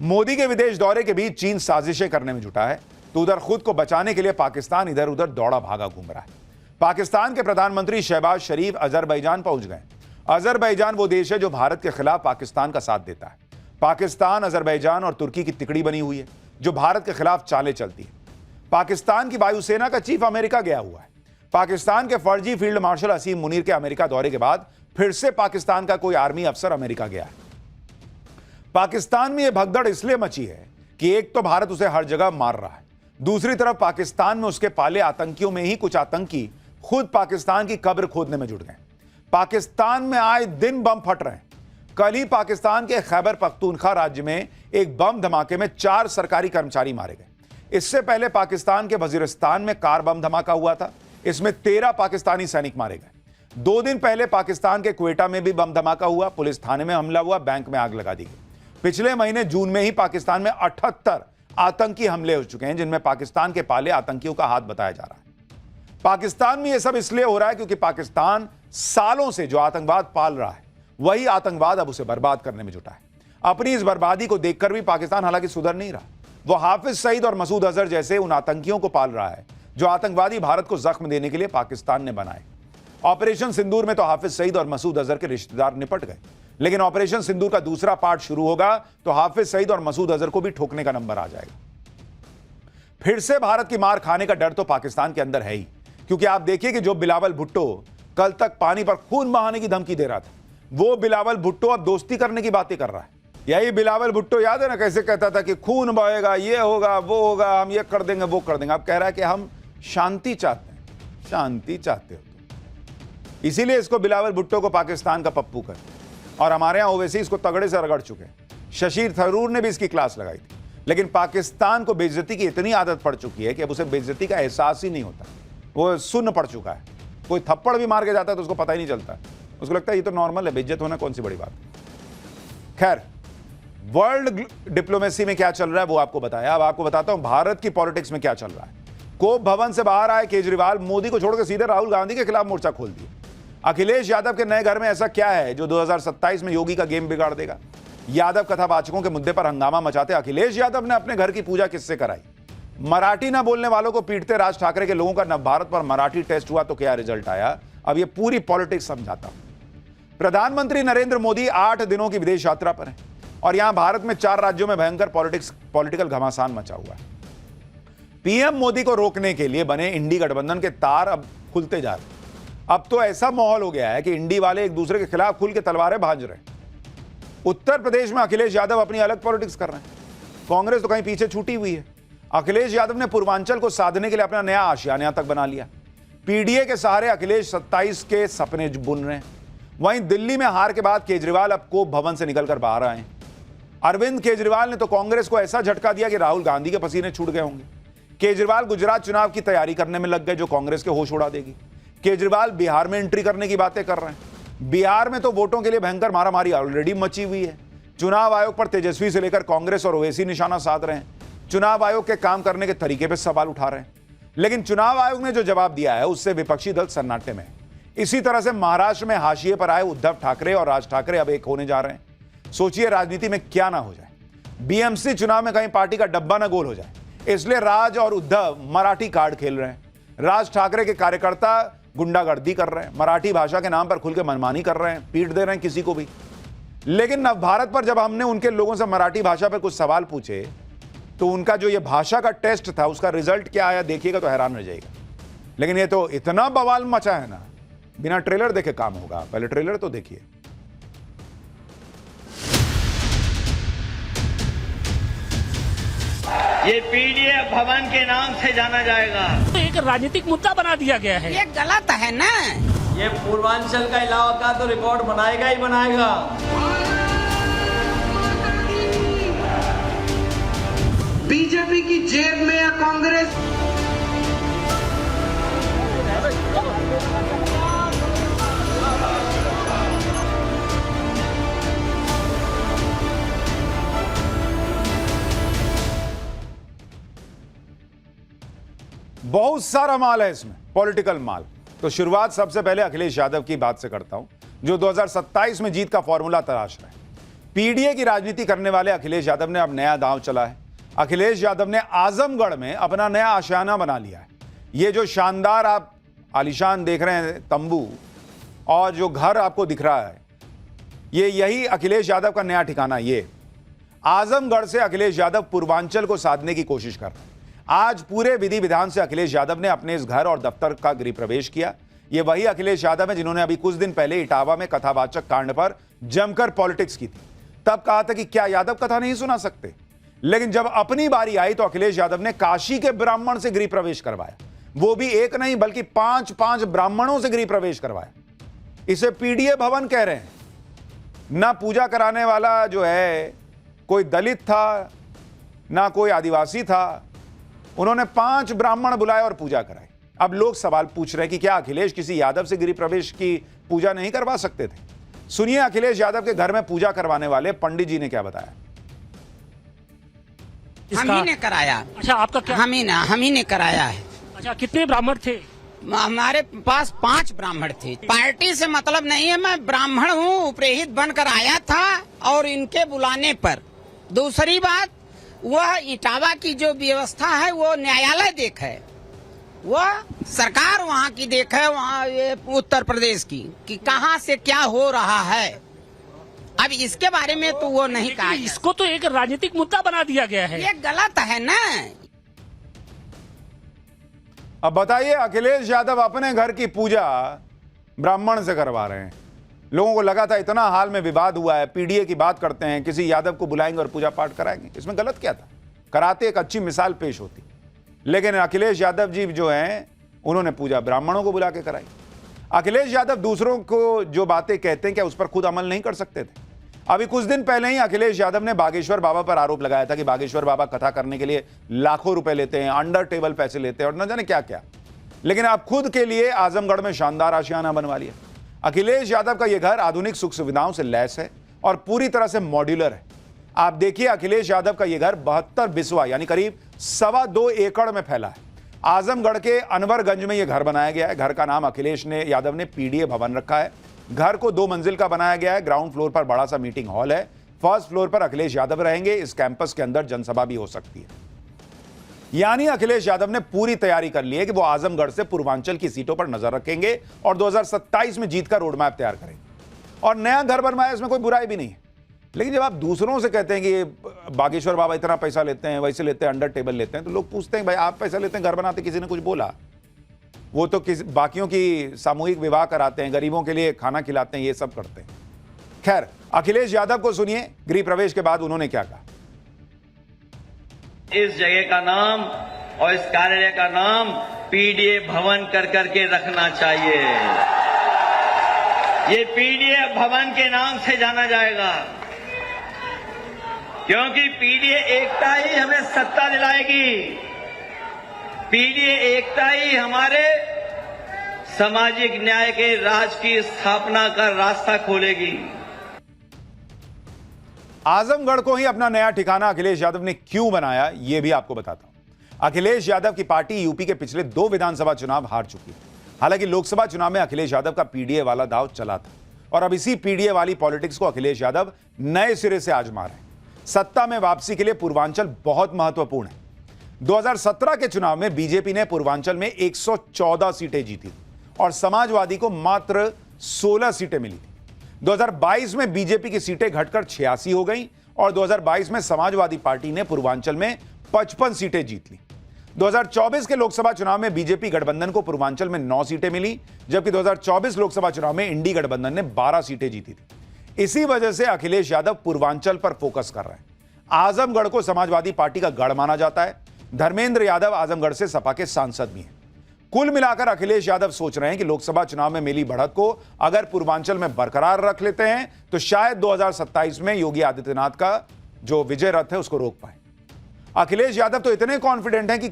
मोदी के विदेश दौरे के बीच चीन साजिशें करने में जुटा है, तो उधर खुद को बचाने के लिए पाकिस्तान इधर उधर दौड़ा भागा घूम रहा है। पाकिस्तान के प्रधानमंत्री शहबाज शरीफ अजरबैजान पहुंच गए। अजरबैजान वो देश है जो भारत के खिलाफ पाकिस्तान का साथ देता है। पाकिस्तान, अजरबैजान और तुर्की की तिकड़ी बनी हुई है जो भारत के खिलाफ चालें चलती है। पाकिस्तान की वायुसेना का चीफ अमेरिका गया हुआ है। पाकिस्तान के फर्जी फील्ड मार्शल असीम मुनीर के अमेरिका दौरे के बाद फिर से पाकिस्तान का कोई आर्मी अफसर अमेरिका गया है। पाकिस्तान में यह भगदड़ इसलिए मची है कि एक तो भारत उसे हर जगह मार रहा है, दूसरी तरफ पाकिस्तान में उसके पाले आतंकियों में ही कुछ आतंकी खुद पाकिस्तान की कब्र खोदने में जुट गए। पाकिस्तान में आए दिन बम फट रहे हैं। कल ही पाकिस्तान के खैबर पख्तूनख्वा राज्य में एक बम धमाके में 4 सरकारी कर्मचारी मारे गए। इससे पहले पाकिस्तान के वजीरिस्तान में कार बम धमाका हुआ था। इसमें 13 पाकिस्तानी सैनिक मारे गए। 2 दिन पहले पाकिस्तान के क्वेटा में भी बम धमाका हुआ, पुलिस थाने में हमला हुआ, बैंक में आग लगा दी गई। पिछले महीने जून में ही पाकिस्तान में 78 आतंकी हमले हो चुके हैं, जिनमें पाकिस्तान के पाले आतंकियों का हाथ बताया जा रहा है। पाकिस्तान में यह सब इसलिए हो रहा है क्योंकि पाकिस्तान सालों से जो आतंकवाद पाल रहा है, वही आतंकवाद अब उसे बर्बाद करने में जुटा है। अपनी इस बर्बादी को देखकर भी पाकिस्तान हालांकि सुधर नहीं रहा। वो हाफिज सईद और मसूद अजहर जैसे उन आतंकियों को पाल रहा है जो आतंकवादी भारत को जख्म देने के लिए पाकिस्तान ने बनाए। ऑपरेशन सिंदूर में तो हाफिज सईद और मसूद अजहर के रिश्तेदार निपट गए, लेकिन ऑपरेशन सिंदूर का दूसरा पार्ट शुरू होगा तो हाफिज सईद और मसूद अजहर को भी ठोकने का नंबर आ जाएगा। फिर से भारत की मार खाने का डर तो पाकिस्तान के अंदर है ही, क्योंकि आप देखिए कि जो बिलावल भुट्टो कल तक पानी पर खून बहाने की धमकी दे रहा था, वो बिलावल भुट्टो अब दोस्ती करने की बातें कर रहा है। यही बिलावल भुट्टो याद है ना, कैसे कहता था कि खून बहेगा, ये होगा, वो होगा, हम ये कर देंगे, वो कर देंगे। अब कह रहा है कि हम शांति चाहते हैं। शांति चाहते हो तो इसीलिए इसको बिलावल भुट्टो को पाकिस्तान का पप्पू कर, और हमारे यहां ओवैसी इसको तगड़े से रगड़ चुके हैं। शशि थरूर ने भी इसकी क्लास लगाई थी, लेकिन पाकिस्तान को बेइज्जती की इतनी आदत पड़ चुकी है कि अब उसे बेइज्जती का एहसास ही नहीं होता। वो सुन्न पड़ चुका है। कोई थप्पड़ भी मार के जाता है तो उसको पता ही नहीं चलता। उसको लगता है ये तो नॉर्मल है, बेइज्जत होना कौन सी बड़ी बात। खैर, वर्ल्ड डिप्लोमेसी में क्या चल रहा है वो आपको बताया। अब आपको बताता हूं भारत की पॉलिटिक्स में क्या चल रहा है। कोप भवन से बाहर आए केजरीवाल मोदी को छोड़कर सीधे राहुल गांधी के खिलाफ मोर्चा खोल दिए। अखिलेश यादव के नए घर में ऐसा क्या है जो 2027 में योगी का गेम बिगाड़ देगा? यादव कथावाचकों के मुद्दे पर हंगामा मचाते अखिलेश यादव ने अपने घर की पूजा किससे कराई? मराठी ना बोलने वालों को पीटते राज ठाकरे के लोगों का नवभारत पर मराठी टेस्ट हुआ तो क्या रिजल्ट आया? अब ये पूरी पॉलिटिक्स समझाता हूं। प्रधानमंत्री नरेंद्र मोदी 8 दिनों की विदेश यात्रा पर है और यहां भारत में 4 राज्यों में भयंकर पॉलिटिकल घमासान मचा हुआ है। पीएम मोदी को रोकने के लिए बने इंडी गठबंधन के तार अब खुलते जा रहे हैं। अब तो ऐसा माहौल हो गया है कि इंडी वाले एक दूसरे के खिलाफ खुल के तलवारें भांज रहे हैं। उत्तर प्रदेश में अखिलेश यादव अपनी अलग पॉलिटिक्स कर रहे हैं। कांग्रेस तो कहीं पीछे छूटी हुई है। अखिलेश यादव ने पूर्वांचल को साधने के लिए अपना नया आशियाना तक बना लिया। पीडीए के सहारे अखिलेश 27 के सपने बुन रहे हैं। वहीं दिल्ली में हार के बाद केजरीवाल अब कोप भवन से निकलकर बाहर आए हैं। अरविंद केजरीवाल ने तो कांग्रेस को ऐसा झटका दिया कि राहुल गांधी के पसीने छूट गए होंगे। केजरीवाल गुजरात चुनाव की तैयारी करने में लग गए जो कांग्रेस के होश उड़ा देगी। केजरीवाल बिहार में एंट्री करने की बातें कर रहे हैं। बिहार में तो वोटों के लिए भयंकर मारामारी ऑलरेडी मची हुई है। चुनाव आयोग पर तेजस्वी से लेकर कांग्रेस और ओवैसी निशाना साध रहे हैं। चुनाव आयोग के काम करने के तरीके पर सवाल उठा रहे हैं। लेकिन चुनाव आयोग ने जो जवाब दिया है उससे विपक्षी दल सन्नाटे में है। इसी तरह से महाराष्ट्र में हाशिए पर आए उद्धव ठाकरे और राज ठाकरे अब एक होने जा रहे हैं। सोचिए राजनीति में क्या ना हो जाए। बीएमसी चुनाव में कहीं पार्टी का डब्बा ना गोल हो जाए, इसलिए राज और उद्धव मराठी कार्ड खेल रहे हैं। राज ठाकरे के कार्यकर्ता गुंडागर्दी कर रहे हैं, मराठी भाषा के नाम पर खुल के मनमानी कर रहे हैं, पीट दे रहे हैं किसी को भी। लेकिन नवभारत पर जब हमने उनके लोगों से मराठी भाषा पर कुछ सवाल पूछे तो उनका जो ये भाषा का टेस्ट था उसका रिजल्ट क्या आया देखिएगा तो हैरान रह जाएगा। लेकिन ये तो इतना बवाल मचा है ना, बिना ट्रेलर देखे काम होगा। पहले ट्रेलर तो देखिए। ये पीडीए भवन के नाम से जाना जाएगा। एक राजनीतिक मुद्दा बना दिया गया है। ये गलत है ना। ये पूर्वांचल का इलाका तो रिकॉर्ड बनाएगा ही बनाएगा। बीजेपी की जेब में या कांग्रेस? बहुत सारा माल है इसमें, पॉलिटिकल माल। तो शुरुआत सबसे पहले अखिलेश यादव की बात से करता हूं, जो 2027 में जीत का फॉर्मूला तलाश रहे हैं। पीडीए की राजनीति करने वाले अखिलेश यादव ने अब नया दांव चला है। अखिलेश यादव ने आजमगढ़ में अपना नया आशियाना बना लिया है। ये जो शानदार आप आलीशान देख रहे हैं तंबू और जो घर आपको दिख रहा है, यही अखिलेश यादव का नया ठिकाना। ये आजमगढ़ से अखिलेश यादव पूर्वांचल को साधने की कोशिश कर रहे हैं। आज पूरे विधि विधान से अखिलेश यादव ने अपने इस घर और दफ्तर का गृह प्रवेश किया। ये वही अखिलेश यादव है जिन्होंने अभी कुछ दिन पहले इटावा में कथावाचक कांड पर जमकर पॉलिटिक्स की थी। तब कहा था कि क्या यादव कथा नहीं सुना सकते, लेकिन जब अपनी बारी आई तो अखिलेश यादव ने काशी के ब्राह्मण से गृह प्रवेश करवाया। वो भी एक नहीं बल्कि 5 ब्राह्मणों से गृह प्रवेश करवाया। इसे पीडीए भवन कह रहे हैं। ना पूजा कराने वाला जो है कोई दलित था, ना कोई आदिवासी था। उन्होंने 5 ब्राह्मण बुलाए और पूजा कराई। अब लोग सवाल पूछ रहे हैं कि क्या अखिलेश किसी यादव से गृह प्रवेश की पूजा नहीं करवा सकते थे? सुनिए अखिलेश यादव के घर में पूजा करवाने वाले पंडित जी ने क्या बताया। हम ही ने कराया। अच्छा, आपका क्या? हम ही ने कराया है। अच्छा, कितने ब्राह्मण थे? हमारे पास 5 ब्राह्मण थे। पार्टी से मतलब नहीं है, मैं ब्राह्मण हूँ, उपरेहित बनकर आया था और इनके बुलाने पर। दूसरी बात, वह इटावा की जो व्यवस्था है वो न्यायालय देख है, वह सरकार वहाँ की देख है, वहाँ ये उत्तर प्रदेश की कि कहाँ से क्या हो रहा है। अब इसके बारे में तो वो नहीं कहा। इसको तो एक राजनीतिक मुद्दा बना दिया गया है। ये गलत है ना। अब बताइए, अखिलेश यादव अपने घर की पूजा ब्राह्मण से करवा रहे हैं। लोगों को लगा था इतना हाल में विवाद हुआ है, पीडीए की बात करते हैं, किसी यादव को बुलाएंगे और पूजा पाठ कराएंगे। इसमें गलत क्या था? कराते एक अच्छी मिसाल पेश होती। लेकिन अखिलेश यादव जी जो हैं उन्होंने पूजा ब्राह्मणों को बुला के कराई। अखिलेश यादव दूसरों को जो बातें कहते हैं क्या उस पर खुद अमल नहीं कर सकते थे? अभी कुछ दिन पहले ही अखिलेश यादव ने बागेश्वर बाबा पर आरोप लगाया था कि बागेश्वर बाबा कथा करने के लिए लाखों रुपए लेते हैं, अंडर टेबल पैसे लेते हैं और न जाने क्या क्या। लेकिन आप खुद के लिए आजमगढ़ में शानदार आशियाना बनवा लिया। अखिलेश यादव का यह घर आधुनिक सुख सुविधाओं से लैस है और पूरी तरह से मॉड्यूलर है। आप देखिए, अखिलेश यादव का यह घर 72 बिस्वा यानी करीब 2.25 एकड़ में फैला है। आजमगढ़ के अनवरगंज में यह घर बनाया गया है। घर का नाम अखिलेश यादव ने पीडीए भवन रखा है। घर को 2 मंजिल का बनाया गया है। ग्राउंड फ्लोर पर बड़ा सा मीटिंग हॉल है। फर्स्ट फ्लोर पर अखिलेश यादव रहेंगे। इस कैंपस के अंदर जनसभा भी हो सकती है। यानी अखिलेश यादव ने पूरी तैयारी कर ली है कि वो आजमगढ़ से पूर्वांचल की सीटों पर नजर रखेंगे और 2027 में जीत का रोड मैप तैयार करेंगे। और नया घर बनवाया, इसमें कोई बुराई भी नहीं है। लेकिन जब आप दूसरों से कहते हैं कि बागेश्वर बाबा इतना पैसा लेते हैं, वैसे लेते हैं, अंडर टेबल लेते हैं, तो लोग पूछते हैं भाई आप पैसा लेते हैं घर बनाते, किसी ने कुछ बोला? वो तो बाकियों की सामूहिक विवाह कराते हैं, गरीबों के लिए खाना खिलाते हैं, ये सब करते हैं। खैर, अखिलेश यादव को सुनिए, गृह प्रवेश के बाद उन्होंने क्या कहा। इस जगह का नाम और इस कार्यालय का नाम पीडीए भवन कर करके रखना चाहिए। ये पीडीए भवन के नाम से जाना जाएगा, क्योंकि पीडीए एकता ही हमें सत्ता दिलाएगी। पीडीए एकता ही हमारे सामाजिक न्याय के राज की स्थापना का रास्ता खोलेगी। आजमगढ़ को ही अपना नया ठिकाना अखिलेश यादव ने क्यों बनाया, यह भी आपको बताता हूं। अखिलेश यादव की पार्टी यूपी के पिछले 2 विधानसभा चुनाव हार चुकी है। हालांकि लोकसभा चुनाव में अखिलेश यादव का पीडीए वाला दांव चला था और अब इसी पीडीए वाली पॉलिटिक्स को अखिलेश यादव नए सिरे से आजमा रहे हैं। सत्ता में वापसी के लिए पूर्वांचल बहुत महत्वपूर्ण है। 2017 के चुनाव में बीजेपी ने पूर्वांचल में 114 सीटें जीती और समाजवादी को मात्र 16 सीटें मिली थी। 2022 में बीजेपी की सीटें घटकर 86 हो गईं और 2022 में समाजवादी पार्टी ने पूर्वांचल में 55 सीटें जीत ली। 2024 के लोकसभा चुनाव में बीजेपी गठबंधन को पूर्वांचल में 9 सीटें मिली, जबकि 2024 लोकसभा चुनाव में इंडी गठबंधन ने 12 सीटें जीती थी। इसी वजह से अखिलेश यादव पूर्वांचल पर फोकस कर रहे हैं। आजमगढ़ को समाजवादी पार्टी का गढ़ माना जाता है। धर्मेंद्र यादव आजमगढ़ से सपा के सांसद भी हैं। कुल मिलाकर अखिलेश यादव सोच रहे हैं कि लोकसभा चुनाव में मिली बढ़त को अगर पूर्वांचल में बरकरार रख लेते हैं तो शायद 2027 में योगी आदित्यनाथ का जो विजय रथ है उसको रोक पाए। अखिलेश यादव तो इतने कॉन्फिडेंट हैं कि